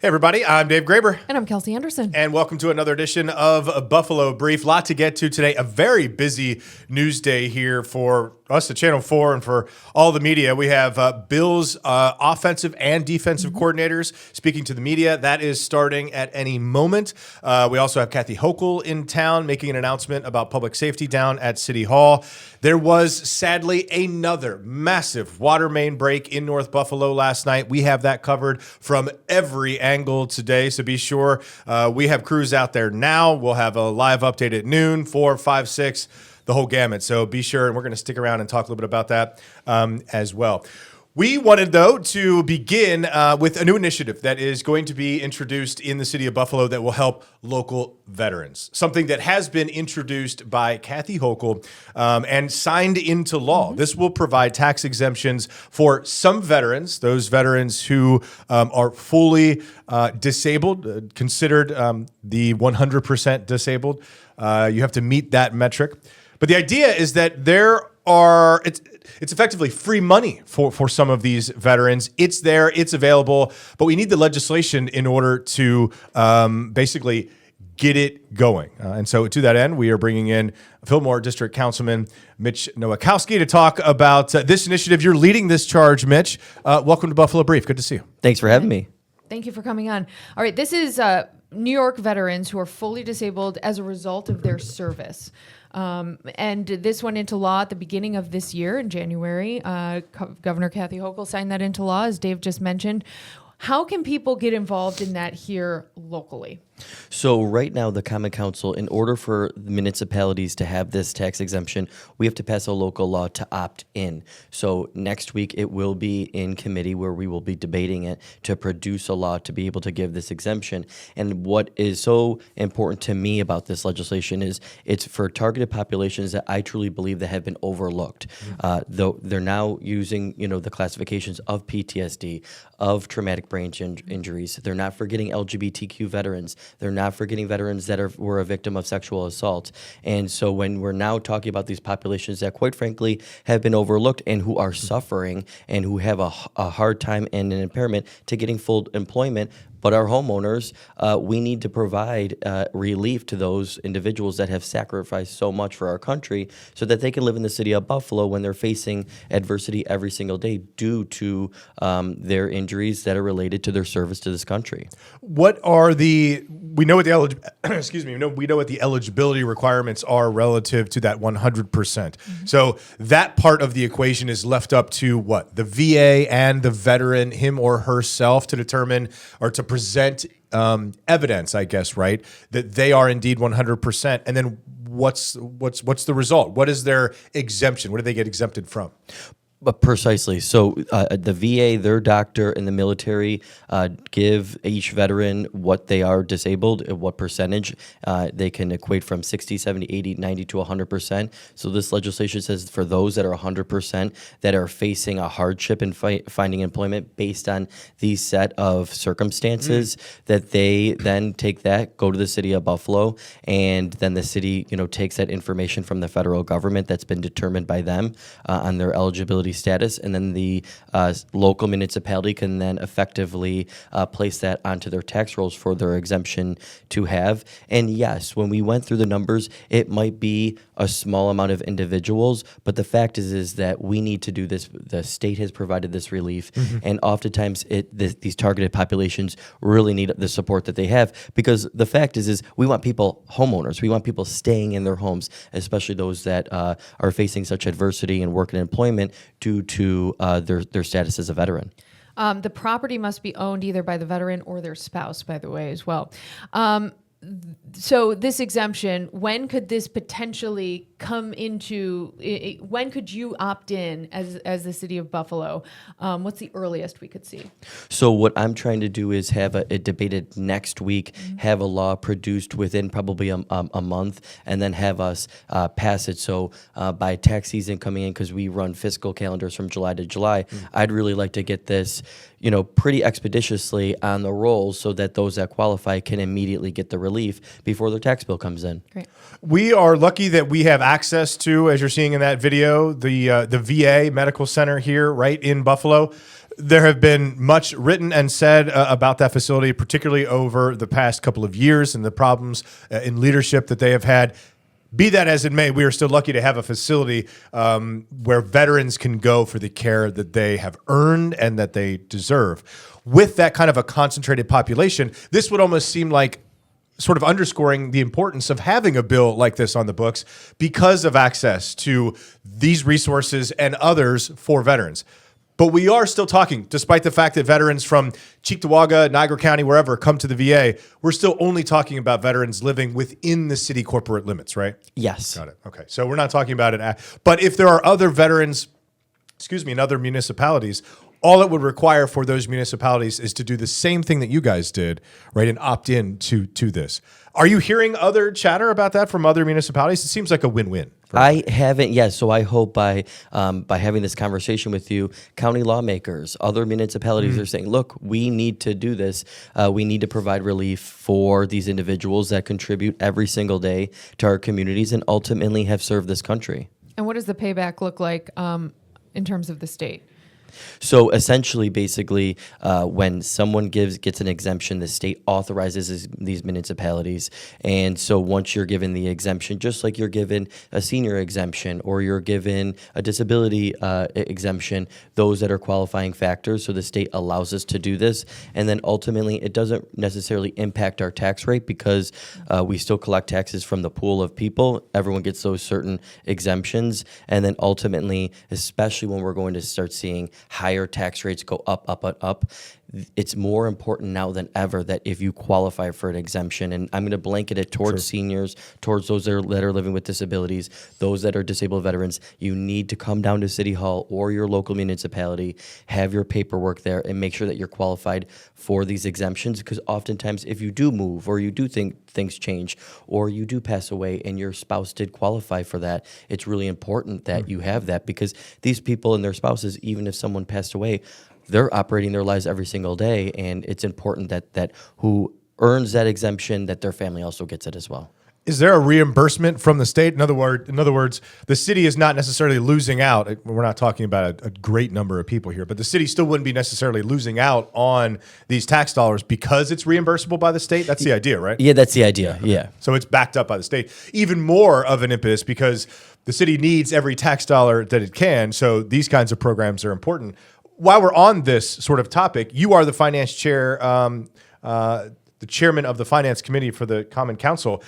Hey, everybody. I'm Dave Graber. And I'm Kelsey Anderson. And welcome to another edition of Buffalo Brief. Lot to get to today. A very busy news day here for us at Channel 4 and for all the media. We have Bills offensive and defensive coordinators speaking to the media. That is starting at any moment. We also have Kathy Hochul in town making an announcement about public safety down at City Hall. There was, sadly, another massive water main break in North Buffalo last night. We have that covered from every angle today, so be sure. We have crews out there now. We'll have a live update at noon, 4, 5, 6, the whole gamut. So be sure, and we're going to stick around and talk a little bit about that as well. We wanted, though, to begin with a new initiative that is going to be introduced in the city of Buffalo that will help local veterans, something that has been introduced by Kathy Hochul and signed into law. This will provide tax exemptions for some veterans, those veterans who are fully disabled, considered the 100% disabled. You have to meet that metric. But the idea is that it's effectively free money for some of these veterans. It's there, it's available, but we need the legislation in order to basically get it going. And so to that end, we are bringing in Fillmore District Councilman Mitch Nowakowski to talk about this initiative. You're leading this charge, Mitch. Welcome to Buffalo Brief. Good to see you. Thanks for having me. Thank you for coming on. All right, this is New York veterans who are fully disabled as a result of their service. And this went into law at the beginning of this year in January. Governor Kathy Hochul signed that into law, as Dave just mentioned. How can people get involved in that here locally? So right now, the Common Council, in order for the municipalities to have this tax exemption, we have to pass a local law to opt in. So next week, it will be in committee where we will be debating it to produce a law to be able to give this exemption. And what is so important to me about this legislation is it's for targeted populations that I truly believe that have been overlooked. Though they're now using, the classifications of PTSD, of traumatic brain injuries. They're not forgetting LGBTQ veterans. They're not forgetting veterans that were a victim of sexual assault. And so when we're now talking about these populations that, quite frankly, have been overlooked and who are suffering and who have a hard time and an impairment to getting full employment, but our homeowners, we need to provide relief to those individuals that have sacrificed so much for our country so that they can live in the city of Buffalo when they're facing adversity every single day due to their injuries that are related to their service to this country. We know what the eligibility requirements are relative to that 100%. So that part of the equation is left up to what? The VA and the veteran, him or herself, to determine or to present evidence, I guess, right, that they are indeed 100%. And then what's the result? What is their exemption? What do they get exempted from? But precisely. So the VA, their doctor, and the military give each veteran what they are disabled, what percentage. They can equate from 60, 70, 80, 90 to 100%. So this legislation says for those that are 100% that are facing a hardship in finding employment based on these set of circumstances, that they then take that, go to the city of Buffalo, and then the city, takes that information from the federal government that's been determined by them on their eligibility status, and then the local municipality can then effectively place that onto their tax rolls for their exemption to have. And yes, when we went through the numbers, it might be a small amount of individuals, but the fact is that we need to do this. The state has provided this relief, and oftentimes these targeted populations really need the support that they have, because the fact is we want homeowners, we want people staying in their homes, especially those that are facing such adversity in work and employment due to their status as a veteran. The property must be owned either by the veteran or their spouse, by the way, as well. So this exemption, when could this potentially come into, when could you opt in as the city of Buffalo? What's the earliest we could see? So what I'm trying to do is have it debated next week, have a law produced within probably a month, and then have us pass it. So by tax season coming in, because we run fiscal calendars from July to July, I'd really like to get this, pretty expeditiously on the roll so that those that qualify can immediately get the relief before their tax bill comes in. Great. We are lucky that we have access to, as you're seeing in that video, the VA Medical Center here right in Buffalo. There have been much written and said about that facility, particularly over the past couple of years and the problems in leadership that they have had. Be that as it may, we are still lucky to have a facility where veterans can go for the care that they have earned and that they deserve. With that kind of a concentrated population, this would almost seem like sort of underscoring the importance of having a bill like this on the books because of access to these resources and others for veterans. But we are still talking, despite the fact that veterans from Cheektowaga, Niagara County, wherever, come to the VA, we're still only talking about veterans living within the city corporate limits, right? Yes. Got it. Okay. So we're not talking about it. But if there are other veterans, in other municipalities, all it would require for those municipalities is to do the same thing that you guys did, right, and opt in to this. Are you hearing other chatter about that from other municipalities? It seems like a win-win. I haven't yet, so I hope by having this conversation with you, county lawmakers, other municipalities are saying, look, we need to do this. We need to provide relief for these individuals that contribute every single day to our communities and ultimately have served this country. And what does the payback look like in terms of the state? So essentially, basically, when someone gets an exemption, the state authorizes these municipalities. And so once you're given the exemption, just like you're given a senior exemption or you're given a disability exemption, those that are qualifying factors. So the state allows us to do this. And then ultimately, it doesn't necessarily impact our tax rate because we still collect taxes from the pool of people. Everyone gets those certain exemptions. And then ultimately, especially when we're going to start seeing higher tax rates go up, it's more important now than ever that if you qualify for an exemption, and I'm going to blanket it towards seniors, towards those that are living with disabilities, those that are disabled veterans, you need to come down to City Hall or your local municipality, have your paperwork there, and make sure that you're qualified for these exemptions, because oftentimes if you do move or you do think things change or you do pass away and your spouse did qualify for that, it's really important that you have that, because these people and their spouses, even if someone passed away, they're operating their lives every single day, and it's important that who earns that exemption, that their family also gets it as well. Is there a reimbursement from the state? In other words, the city is not necessarily losing out. We're not talking about a great number of people here, but the city still wouldn't be necessarily losing out on these tax dollars because it's reimbursable by the state. That's the idea, right? Yeah, that's the idea. Yeah. So it's backed up by the state. Even more of an impetus because the city needs every tax dollar that it can. So these kinds of programs are important. While we're on this sort of topic, you are the finance chair, the chairman of the finance committee for the Common Council.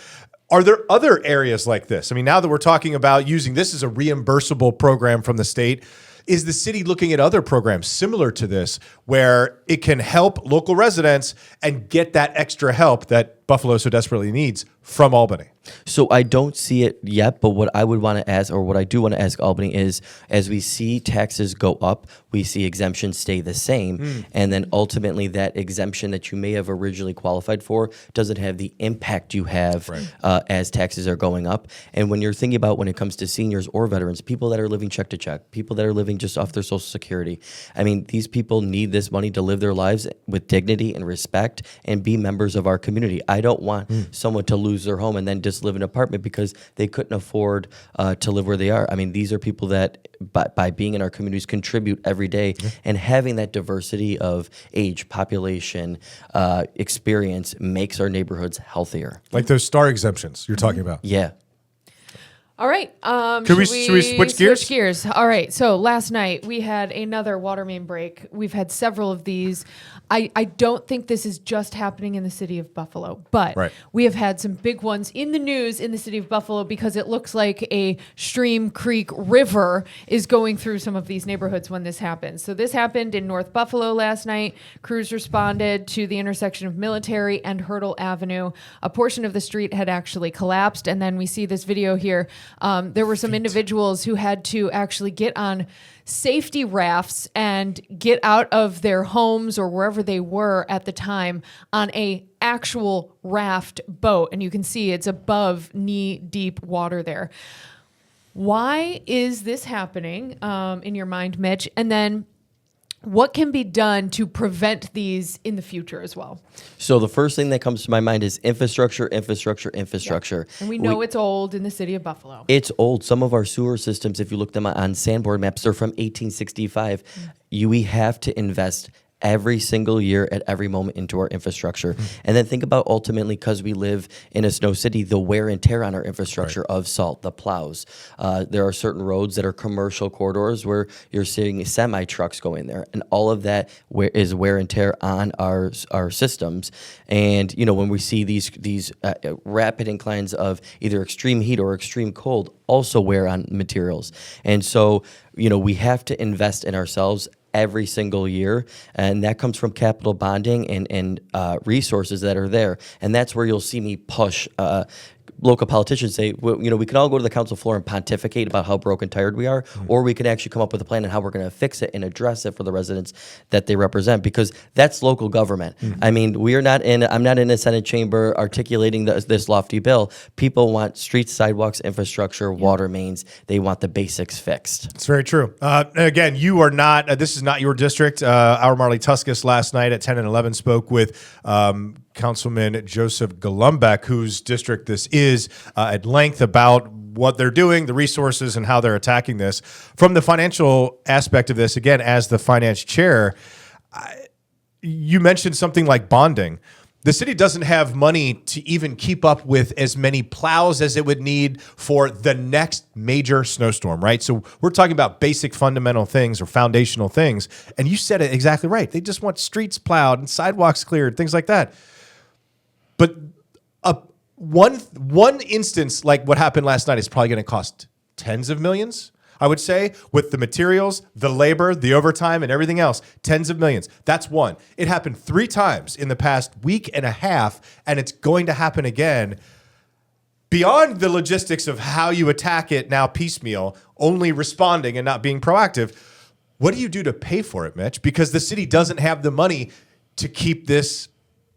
Are there other areas like this? I mean, now that we're talking about using this as a reimbursable program from the state, is the city looking at other programs similar to this where it can help local residents and get that extra help that Buffalo so desperately needs from Albany? So I don't see it yet, but what I would want to ask, or what I do want to ask Albany is, as we see taxes go up, we see exemptions stay the same. And then ultimately that exemption that you may have originally qualified for doesn't have the impact you have as taxes are going up. And when you're thinking about when it comes to seniors or veterans, people that are living check to check, people that are living just off their Social Security, I mean, these people need this money to live their lives with dignity and respect and be members of our community. I don't want someone to lose their home and then just live in an apartment because they couldn't afford to live where they are. I mean, these are people that by being in our communities contribute every day, and having that diversity of age, population, experience makes our neighborhoods healthier. Like those star exemptions you're talking about. Yeah. All right. Should we switch gears? Switch gears. All right. So last night we had another water main break. We've had several of these. I don't think this is just happening in the city of Buffalo, but we have had some big ones in the news in the city of Buffalo because it looks like a stream, creek, river is going through some of these neighborhoods when this happens. So this happened in North Buffalo last night. Crews responded to the intersection of Military and Hurdle Avenue. A portion of the street had actually collapsed, and then we see this video here. There were some individuals who had to actually get on safety rafts and get out of their homes or wherever they were at the time on a actual raft boat. And you can see it's above knee-deep water there. Why is this happening in your mind, Mitch? And then what can be done to prevent these in the future as well? So the first thing that comes to my mind is infrastructure. And we know it's old in the city of Buffalo. It's old. Some of our sewer systems, if you look them on sandboard maps, they're from 1865. We have to invest every single year at every moment into our infrastructure. And then think about ultimately, because we live in a snow city, the wear and tear on our infrastructure of salt, the plows. There are certain roads that are commercial corridors where you're seeing semi trucks going there, and all of that is wear and tear on our systems. And when we see these rapid inclines of either extreme heat or extreme cold, also wear on materials. And so we have to invest in ourselves every single year, and that comes from capital bonding and resources that are there. And that's where you'll see me push local politicians say, well, we can all go to the council floor and pontificate about how broke and tired we are, or we can actually come up with a plan on how we're going to fix it and address it for the residents that they represent, because that's local government. I mean, I'm not in a Senate chamber articulating this lofty bill. People want streets, sidewalks, infrastructure, water mains. They want the basics fixed. It's very true. Again, you are not, this is not your district. Our Marley Tuskus last night at 10 and 11 spoke with Councilman Joseph Golumbek, whose district this is, at length about what they're doing, the resources, and how they're attacking this. From the financial aspect of this, again, as the finance chair, you mentioned something like bonding. The city doesn't have money to even keep up with as many plows as it would need for the next major snowstorm, right? So we're talking about basic fundamental things or foundational things. And you said it exactly right. They just want streets plowed and sidewalks cleared, things like that. But one instance like what happened last night is probably going to cost tens of millions, I would say, with the materials, the labor, the overtime, and everything else. Tens of millions. That's one. It happened 3 times in the past week and a half, and it's going to happen again. Beyond the logistics of how you attack it now piecemeal, only responding and not being proactive, what do you do to pay for it, Mitch? Because the city doesn't have the money to keep this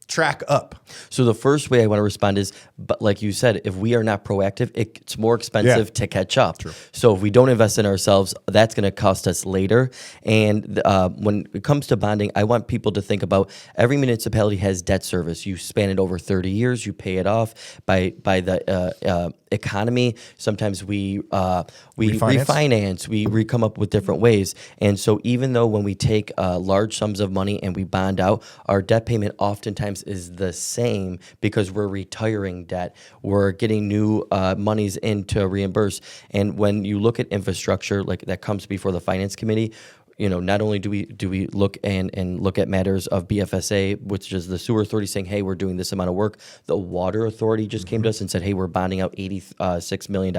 track up. So the first way I want to respond is, but like you said, if we are not proactive, it's more expensive to catch up. True. So if we don't invest in ourselves, that's going to cost us later. And when it comes to bonding, I want people to think about every municipality has debt service. You span it over 30 years, you pay it off by the economy. Sometimes we refinance, we come up with different ways. And so even though when we take large sums of money and we bond out, our debt payment oftentimes is the same because we're retiring debt. We're getting new monies in to reimburse. And when you look at infrastructure, like that comes before the finance committee, not only do we look and look at matters of BFSA, which is the sewer authority saying, hey, we're doing this amount of work. The water authority just came to us and said, hey, we're bonding out $86 million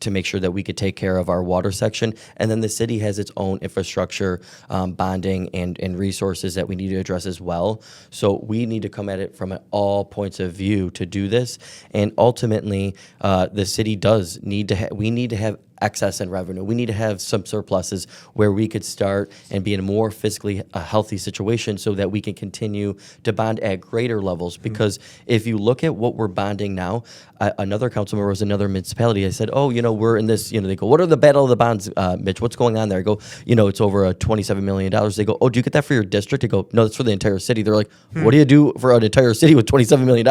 to make sure that we could take care of our water section. And then the city has its own infrastructure bonding and resources that we need to address as well. So we need to come at it from all points of view to do this. And ultimately, the city does need to we need to have excess in revenue. We need to have some surpluses where we could start and be in a more fiscally healthy situation so that we can continue to bond at greater levels. Because if you look at what we're bonding now, another council member was another municipality. I said, oh, we're in this, they go, what are the battle of the bonds, Mitch? What's going on there? I go, it's over $27 million. They go, oh, do you get that for your district? I go, no, that's for the entire city. They're like, what do you do for an entire city with $27 million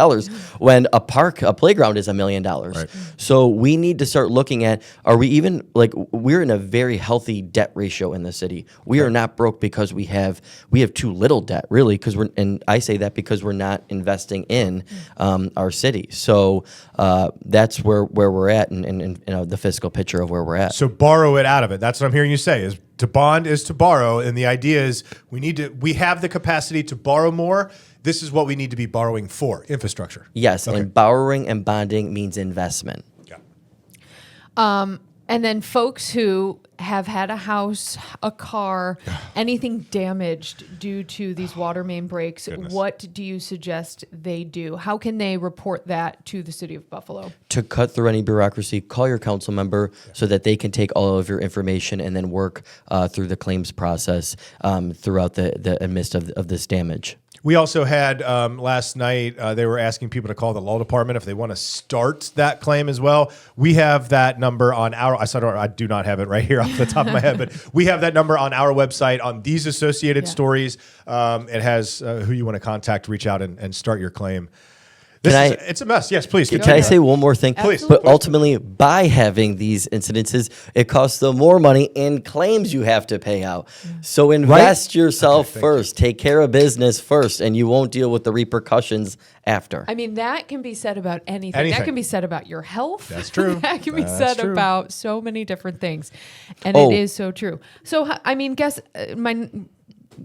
when a playground is $1 million? Right. So we need to start looking at, are we even, we're in a very healthy debt ratio in the city. We are not broke because we have too little debt, really, and I say that because we're not investing in our city. So that's where we're at and the fiscal picture of where we're at. So borrow it out of it. That's what I'm hearing you say, is to bond is to borrow. And the idea is we have the capacity to borrow more. This is what we need to be borrowing for, infrastructure. Yes, okay. And borrowing and bonding means investment. Yeah. And then folks who have had a house, a car, anything damaged due to these water main breaks, what do you suggest they do? How can they report that to the city of Buffalo? To cut through any bureaucracy, call your council member so that they can take all of your information and then work through the claims process throughout the midst of this damage. We also had last night, they were asking people to call the law department if they want to start that claim as well. We have that number on I do not have it right here off the top of my head, but we have that number on our website on these associated Yeah. stories. It has who you want to contact, reach out and start your claim. It's a mess. Yes, please. Can I say one more thing? Please. But ultimately, by having these incidences, it costs them more money in claims you have to pay out. So invest yourself first. Take care of business first, and you won't deal with the repercussions after. I mean, that can be said about anything. That can be said about your health. That's true. That can be That's said true. about so many different things. And it is so true. So, I mean,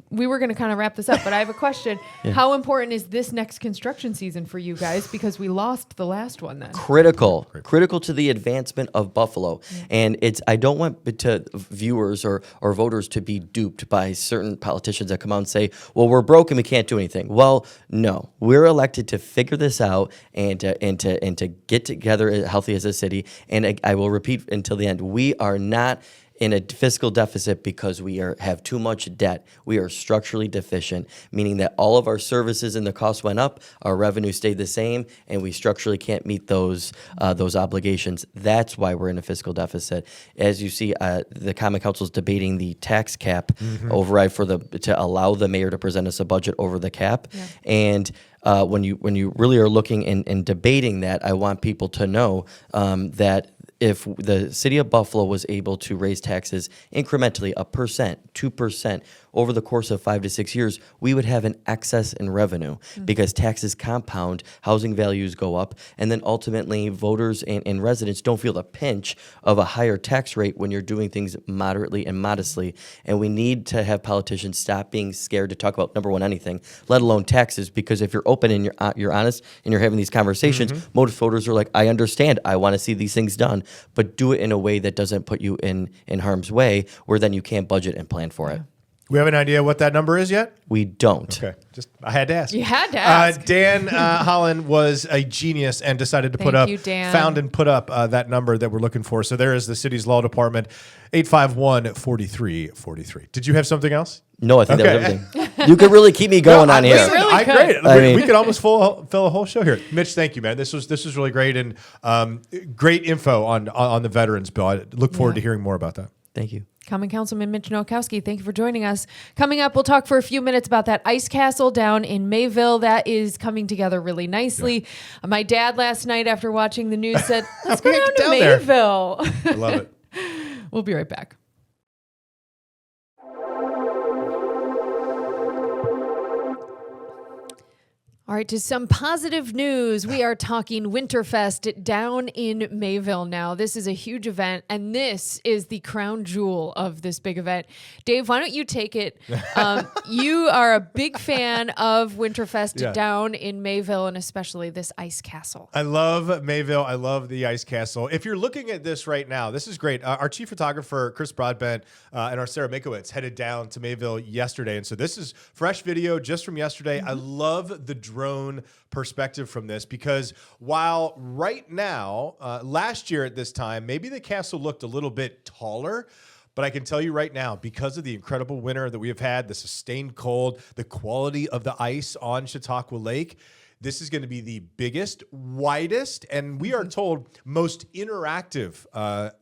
we were going to kind of wrap this up, but I have a question. How important is this next construction season for you guys? Because we lost the last one then. Critical to the advancement of Buffalo. And I don't want viewers or voters to be duped by certain politicians that come out and say, well, we're broken, we can't do anything. Well, no, we're elected to figure this out and to get together as healthy as a city. And I will repeat until the end, we are not in a fiscal deficit because we have too much debt. We are structurally deficient, meaning that all of our services and the costs went up, our revenue stayed the same, and we structurally can't meet those obligations. That's why we're in a fiscal deficit. As you see, the Common Council is debating the tax cap override to allow the mayor to present us a budget over the cap. Yeah. And when you really are looking and debating that, I want people to know that if the city of Buffalo was able to raise taxes incrementally 1%, 2% over the course of 5 to 6 years, we would have an excess in revenue because taxes compound, housing values go up, and then ultimately voters and residents don't feel the pinch of a higher tax rate when you're doing things moderately and modestly. And we need to have politicians stop being scared to talk about, number one, anything, let alone taxes, because if you're open and you're honest and you're having these conversations, most voters are like, I understand, I want to see these things done, but do it in a way that doesn't put you in harm's way, where then you can't budget and plan for it. We have an idea what that number is yet? We don't. Okay. I had to ask. You had to ask. Dan Holland was a genius and decided to found and put up that number that we're looking for. So there is the city's law department, 851-4343. Did you have something else? No, I think that was everything. You could really keep me going on here. Really could. We could almost fill a whole show here. Mitch, thank you, man. This was really great and great info on the veterans bill. I look forward to hearing more about that. Thank you. Common Councilman Mitch Nowakowski, thank you for joining us. Coming up, we'll talk for a few minutes about that ice castle down in Mayville. That is coming together really nicely. Yeah. My dad last night after watching the news said, let's go down to Mayville. I love it. We'll be right back. All right, to some positive news. We are talking Winterfest down in Mayville now. This is a huge event, and this is the crown jewel of this big event. Dave, why don't you take it? You are a big fan of Winterfest down in Mayville, and especially this ice castle. I love Mayville. I love the ice castle. If you're looking at this right now, this is great. Our chief photographer, Chris Broadbent, and our Sarah Mikowitz headed down to Mayville yesterday, and so this is fresh video just from yesterday. I love the drone perspective from this because while right now, last year at this time, maybe the castle looked a little bit taller, but I can tell you right now, because of the incredible winter that we have had, the sustained cold, the quality of the ice on Chautauqua Lake, this is going to be the biggest, widest, and we are told most interactive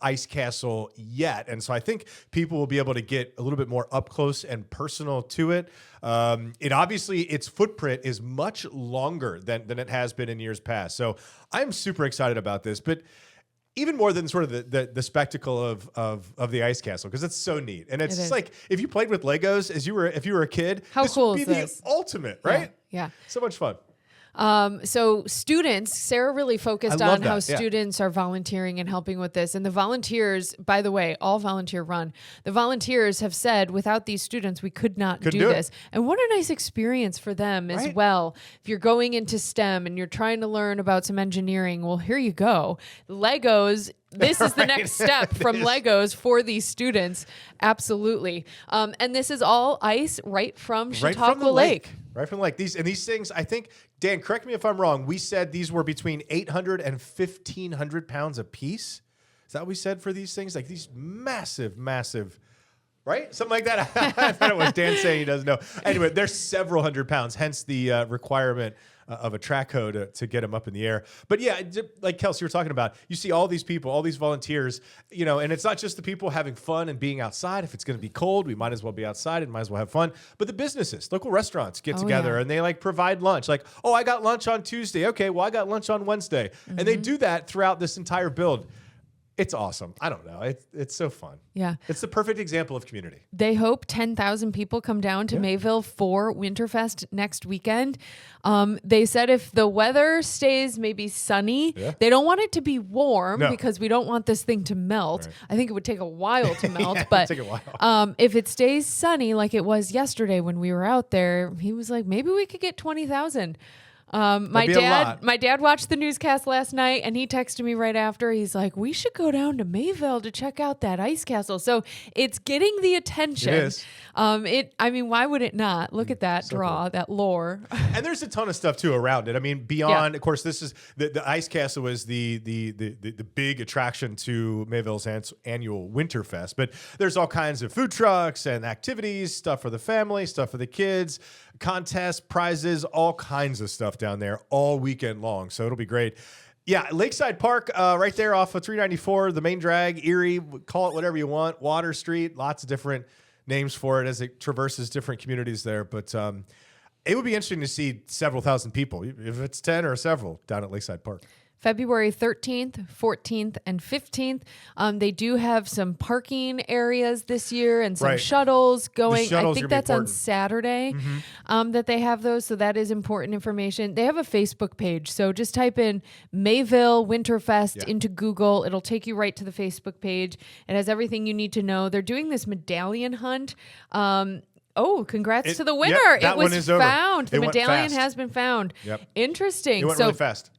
ice castle yet. And so I think people will be able to get a little bit more up close and personal to it. Its footprint is much longer than it has been in years past. So I'm super excited about this, but even more than sort of the spectacle of the ice castle, because it's so neat. And it's just like if you played with Legos if you were a kid, how this cool would be is this? The ultimate, right? Yeah. So much fun. So students, Sarah really focused on how students are volunteering and helping with this. And the volunteers, by the way, all volunteer run. The volunteers have said, without these students, we could not do this. And what a nice experience for them as well. If you're going into STEM and you're trying to learn about some engineering, well, here you go. Legos. This is the next step from Legos for these students. Absolutely. And this is all ice right from Chautauqua Lake. Right from the lake. These things, I think, Dan, correct me if I'm wrong. We said these were between 800 and 1,500 pounds a piece. Is that what we said for these things? Like these massive, massive Right? Something like that. I thought it was Dan saying he doesn't know. Anyway, they're several hundred pounds, hence the requirement of a track hoe to get them up in the air. But yeah, like Kelsey, you were talking about, you see all these people, all these volunteers, and it's not just the people having fun and being outside. If it's going to be cold, we might as well be outside and might as well have fun. But the businesses, local restaurants get together and they provide lunch. Like, oh, I got lunch on Tuesday. Okay, well, I got lunch on Wednesday. Mm-hmm. And they do that throughout this entire build. It's awesome. I don't know. It's so fun. Yeah. It's the perfect example of community. They hope 10,000 people come down to Mayville for Winterfest next weekend. They said if the weather stays maybe sunny, they don't want it to be warm because we don't want this thing to melt. Right. I think it would take a while to melt, but take a while. If it stays sunny like it was yesterday when we were out there, he was like, maybe we could get 20,000. My dad watched the newscast last night and he texted me right after. He's like, we should go down to Mayville to check out that ice castle. So it's getting the attention. It is. Why would it not? Look at that draw, that lore. And there's a ton of stuff too around it. I mean, beyond, of course, this is the ice castle is the big attraction to Mayville's annual Winterfest. But there's all kinds of food trucks and activities, stuff for the family, stuff for the kids, contests, prizes, all kinds of stuff down there all weekend long. So it'll be great. Yeah, Lakeside Park, right there off of 394, the main drag, Erie, call it whatever you want, Water Street, lots of different names for it as it traverses different communities there. But it would be interesting to see several thousand people, if it's 10 or several, down at Lakeside Park. February 13th, 14th, and 15th. They do have some parking areas this year and some shuttles going. Shuttles I think that's on Saturday that they have those. So that is important information. They have a Facebook page. So just type in Mayville Winterfest into Google. It'll take you right to the Facebook page. It has everything you need to know. They're doing this medallion hunt. Congrats to the winner. That it was one is found. Over. The medallion has been found. Yep. Interesting. It went really fast.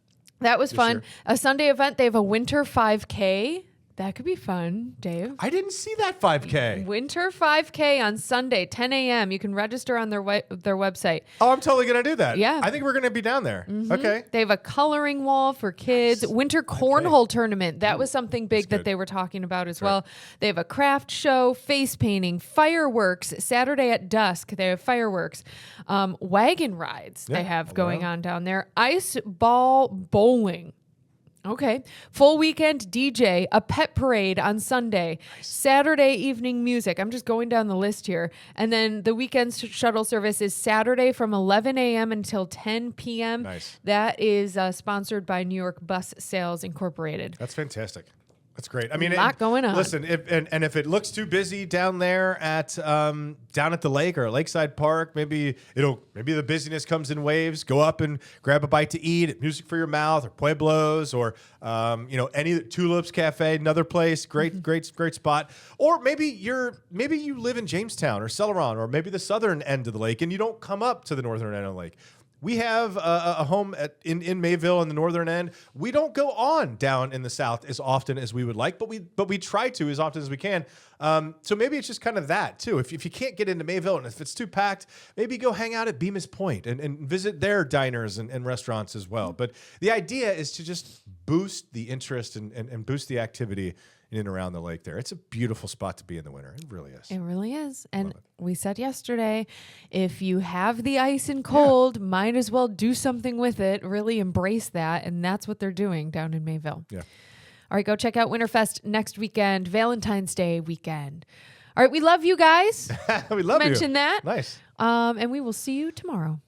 That was fun. A Sunday event. They have a winter 5K. That could be fun, Dave. I didn't see that 5K. Winter 5K on Sunday, 10 a.m. You can register on their website. Oh, I'm totally going to do that. Yeah. I think we're going to be down there. Mm-hmm. Okay. They have a coloring wall for kids. Nice. Winter cornhole tournament. That was something big that they were talking about as well. They have a craft show, face painting, fireworks, Saturday at dusk. They have fireworks. Wagon rides they have going on down there. Ice ball bowling. Okay. Full weekend DJ, a pet parade on Sunday, Saturday evening music. I'm just going down the list here. And then the weekend shuttle service is Saturday from 11 a.m. until 10 p.m. Nice. That is sponsored by New York Bus Sales Incorporated. That's fantastic. That's great. I mean, a lot going on. Listen, if it looks too busy down there at down at the lake or Lakeside Park, maybe the busyness comes in waves. Go up and grab a bite to eat, Music for Your Mouth or Pueblos or any Tulips Cafe, another place, great spot. Or maybe you live in Jamestown or Celeron or maybe the southern end of the lake and you don't come up to the northern end of the lake. We have a home in Mayville on the northern end. We don't go on down in the south as often as we would like, but we try to as often as we can. So maybe it's just kind of that too. If you can't get into Mayville and if it's too packed, maybe go hang out at Bemis Point and visit their diners and restaurants as well. But the idea is to just boost the interest and boost the activity in and around the lake there. It's a beautiful spot to be in the winter. It really is. It really is. And we said yesterday, if you have the ice and cold, might as well do something with it. Really embrace that. And that's what they're doing down in Mayville. Yeah. All right, go check out Winterfest next weekend, Valentine's Day weekend. All right, we love you guys. We love you. Mention that. Nice. And we will see you tomorrow.